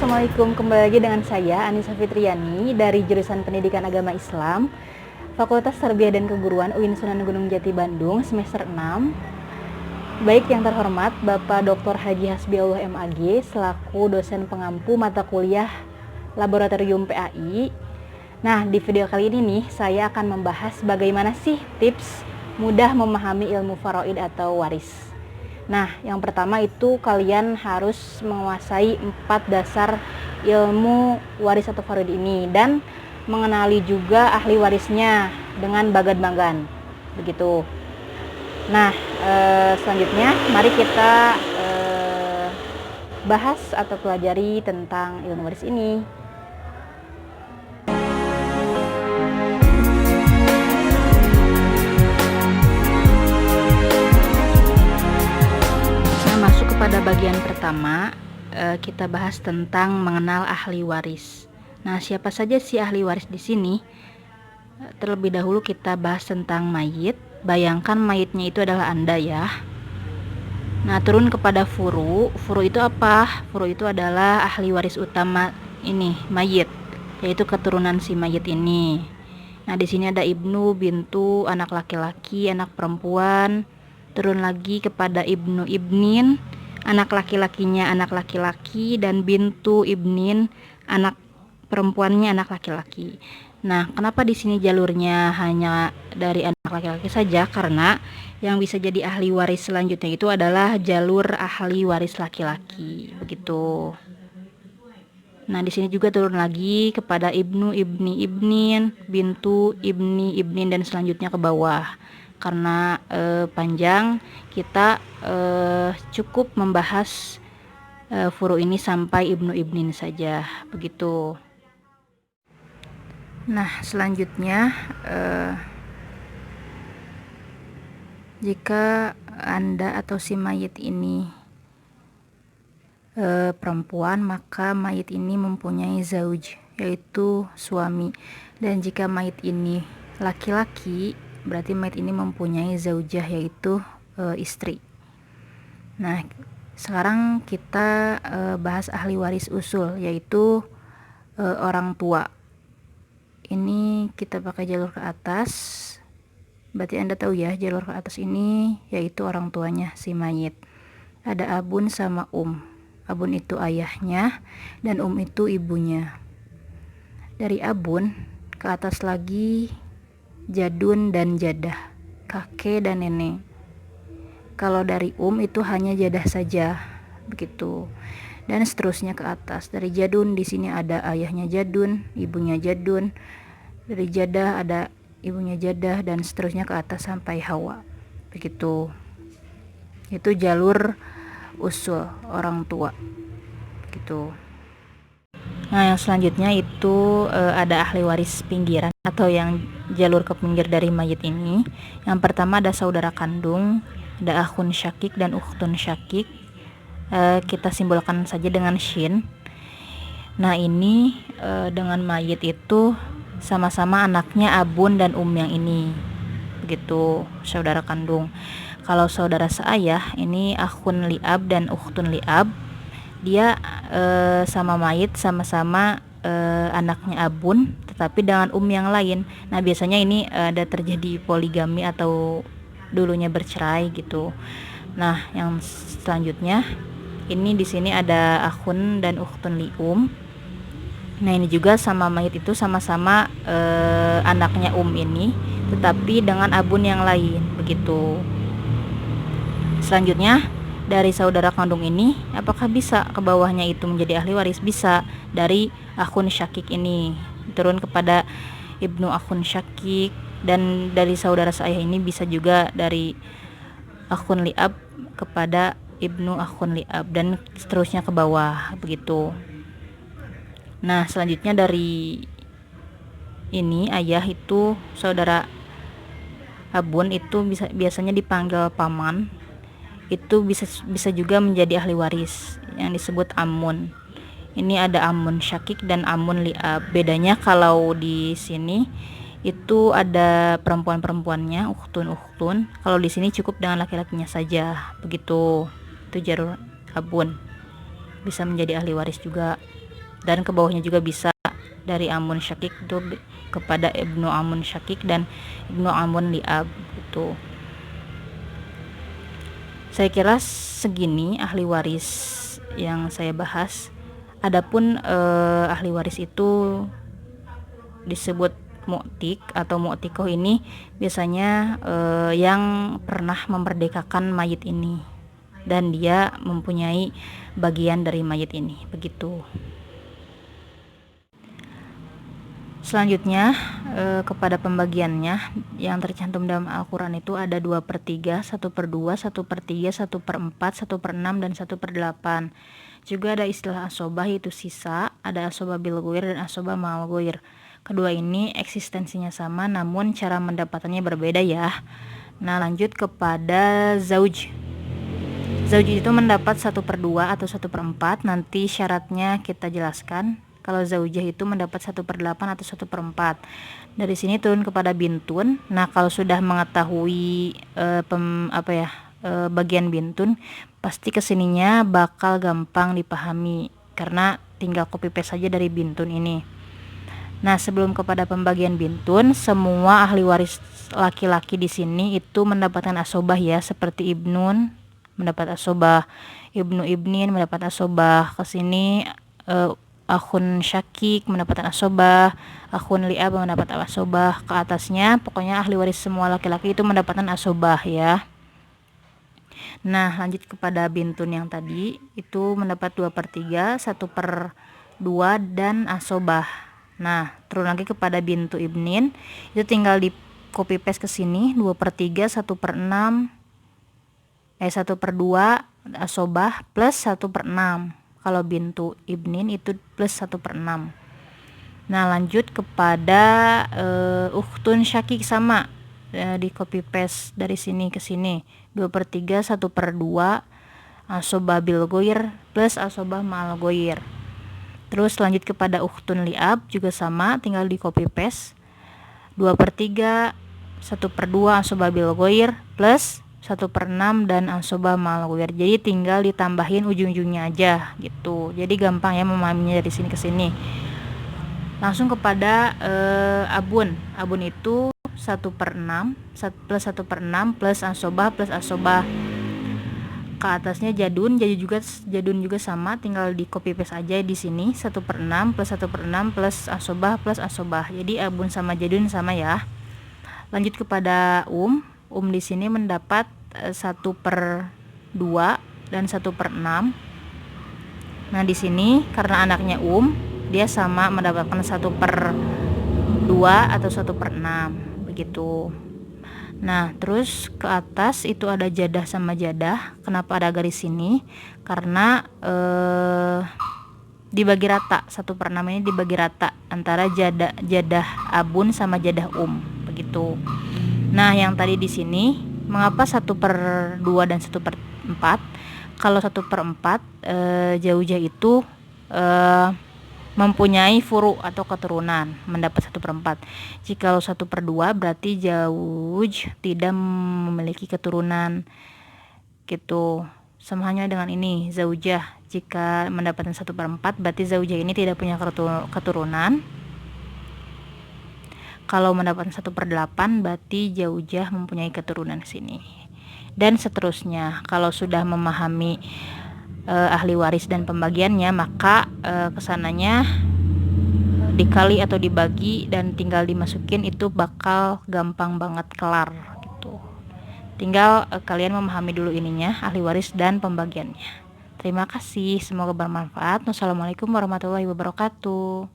Assalamualaikum, kembali lagi dengan saya Anissa Fitriani dari jurusan Pendidikan Agama Islam Fakultas Tarbiyah dan Keguruan UIN Sunan Gunung Jati Bandung semester 6. Baik yang terhormat Bapak Dr. Haji Hasbiullah MAG selaku dosen pengampu mata kuliah Laboratorium PAI. Nah, di video kali ini nih saya akan membahas bagaimana sih tips mudah memahami ilmu faraid atau waris. Nah, yang pertama itu kalian harus menguasai 4 dasar ilmu waris atau faraid ini dan mengenali juga ahli warisnya dengan bagan-bagan. Begitu. Nah, selanjutnya mari kita bahas atau pelajari tentang ilmu waris ini. Pada bagian pertama, kita bahas tentang mengenal ahli waris. Nah, siapa saja sih ahli waris di sini? Terlebih dahulu kita bahas tentang mayit. Bayangkan mayitnya itu adalah Anda ya. Nah, turun kepada furu. Furu itu apa? Furu itu adalah ahli waris utama ini, mayit, yaitu keturunan si mayit ini. Nah, di sini ada ibnu, bintu, anak laki-laki, anak perempuan. Turun lagi kepada ibnu ibnin, anak laki-lakinya anak laki-laki, dan bintu ibnin, anak perempuannya anak laki-laki. Nah, kenapa di sini jalurnya hanya dari anak laki-laki saja? Karena yang bisa jadi ahli waris selanjutnya itu adalah jalur ahli waris laki-laki, begitu. Nah, di sini juga turun lagi kepada ibnu, ibni, ibnin, bintu, ibni, ibnin, dan selanjutnya ke bawah. Karena panjang, kita cukup membahas furu ini sampai ibnu ibnin saja, begitu. Nah, selanjutnya jika Anda atau si mayit ini perempuan, maka mayit ini mempunyai zauj, yaitu suami. Dan jika mayit ini laki-laki, berarti mayit ini mempunyai zaujah, yaitu istri. Nah, sekarang kita bahas ahli waris usul, yaitu orang tua. Ini kita pakai jalur ke atas. Berarti Anda tahu ya, jalur ke atas ini yaitu orang tuanya si mayit. Ada abun sama Abun itu ayahnya dan itu ibunya. Dari abun ke atas lagi jadun dan jadah, kakek dan nenek. Kalau dari itu hanya jadah saja, begitu. Dan seterusnya ke atas. Dari jadun di sini ada ayahnya jadun, ibunya jadun. Dari jadah ada ibunya jadah, dan seterusnya ke atas sampai Hawa, begitu. Itu jalur usul orang tua, gitu. Nah, yang selanjutnya itu ada ahli waris pinggiran atau yang jalur ke pinggir dari mayit ini. Yang pertama ada saudara kandung, ada akhun syakik dan ukhtun syakik. Kita simbolkan saja dengan shin. Nah, ini dengan mayit itu sama-sama anaknya abun dan yang ini, begitu, saudara kandung. Kalau saudara seayah ini akhun liab dan ukhtun liab. Dia sama mayit sama-sama anaknya abun, tetapi dengan yang lain. Nah, biasanya ini ada terjadi poligami atau dulunya bercerai gitu. Nah, yang selanjutnya ini di sini ada akhun dan ukhtun lium. Nah, ini juga sama mayit itu sama-sama anaknya ini, tetapi dengan abun yang lain, begitu. Selanjutnya dari saudara kandung ini, apakah bisa ke bawahnya itu menjadi ahli waris? Bisa. Dari akhun syakik ini turun kepada ibnu akhun syakik, dan dari saudara seayah ini bisa juga dari akhun liab kepada ibnu akhun liab, dan seterusnya ke bawah, begitu. Nah, selanjutnya dari ini ayah itu saudara abun itu biasanya dipanggil paman. Itu bisa juga menjadi ahli waris yang disebut amun. Ini ada amun syakik dan amun liab. Bedanya kalau di sini itu ada perempuan-perempuannya, ukhtun. Kalau di sini cukup dengan laki-lakinya saja, begitu. Itu jalur abun. Bisa menjadi ahli waris juga. dan ke bawahnya juga bisa dari Amun Syakik itu kepada Ibnu Amun Syakik dan Ibnu Amun Li'ab gitu. Saya kira segini ahli waris yang saya bahas. Adapun ahli waris itu disebut mu'tik atau mu'tikoh ini biasanya yang pernah memerdekakan mayit ini dan dia mempunyai bagian dari mayit ini, begitu. Selanjutnya kepada pembagiannya yang tercantum dalam Al-Quran itu ada 2/3, 1/2, 1/3, 1/4, 1/6, dan 1/8. Juga ada istilah asobah yaitu sisa, ada asobah bil ghair dan asobah ma'al ghair. Kedua ini eksistensinya sama namun cara mendapatkannya berbeda ya. Nah lanjut kepada zauj. Zauj itu mendapat 1/2 atau 1/4, nanti syaratnya kita jelaskan. Kalau zaujah itu mendapat 1/8 atau 1/4. Dari sini turun kepada bintun. Nah kalau sudah mengetahui bagian bintun, pasti kesininya bakal gampang dipahami karena tinggal copy paste saja dari bintun ini. Nah sebelum kepada pembagian bintun, semua ahli waris laki-laki di sini itu mendapatkan asobah ya, seperti ibnun mendapat asobah, ibnu ibnin mendapat asobah, kesini akhun syakik mendapatkan asobah, akhun li'ab mendapat asobah, ke atasnya pokoknya ahli waris semua laki-laki itu mendapatkan asobah ya. Nah lanjut kepada bintun yang tadi itu mendapat 2/3, 1/2 dan asobah. Nah turun lagi kepada bintu ibnin, itu tinggal di copy paste ke sini 2/3, 1/6, 1/2 asobah plus 1/6. Kalau bintu ibnin itu plus 1/6. Nah lanjut kepada ukhtun syakik, sama di copy paste dari sini ke sini 2/3, 1/2 asobah bil ghair plus asobah ma'al ghair. Terus lanjut kepada ukhtun li'ab juga sama, tinggal di copy paste 2/3, 1/2 asobah bil ghair plus 1/6 dan asobah ma'al ghair. Jadi tinggal ditambahin ujung-ujungnya aja gitu. Jadi gampang ya memahaminya dari sini ke sini. Langsung kepada abun. Abun itu 1/6 plus 1/6 plus asobah plus asobah. Ke atasnya jadun juga sama, tinggal di copy paste aja di sini 1/6 plus 1/6 plus asobah. Jadi abun sama jadun sama ya. Lanjut kepada di sini mendapat 1/2 dan 1/6. Nah di sini karena anaknya dia sama mendapatkan 1/2 atau 1/6 begitu. Nah terus ke atas itu ada jadah sama jadah. Kenapa ada garis sini? Karena dibagi rata, 1/6 ini dibagi rata antara jadah abun sama jadah begitu. Nah yang tadi di sini mengapa 1/2 dan 1/4? Kalau 1/4 zaujah itu mempunyai furu atau keturunan, mendapat 1/4. Jika 1/2 berarti zauj tidak memiliki keturunan gitu. Sama halnya dengan ini zaujah, jika mendapatkan 1/4 berarti zaujah ini tidak punya keturunan. Kalau mendapatkan 1/8 berarti zaujah mempunyai keturunan sini. Dan seterusnya. Kalau sudah memahami ahli waris dan pembagiannya, maka kesananya dikali atau dibagi dan tinggal dimasukin, itu bakal gampang banget kelar gitu. Tinggal kalian memahami dulu ininya, ahli waris dan pembagiannya. Terima kasih, semoga bermanfaat. Wassalamualaikum warahmatullahi wabarakatuh.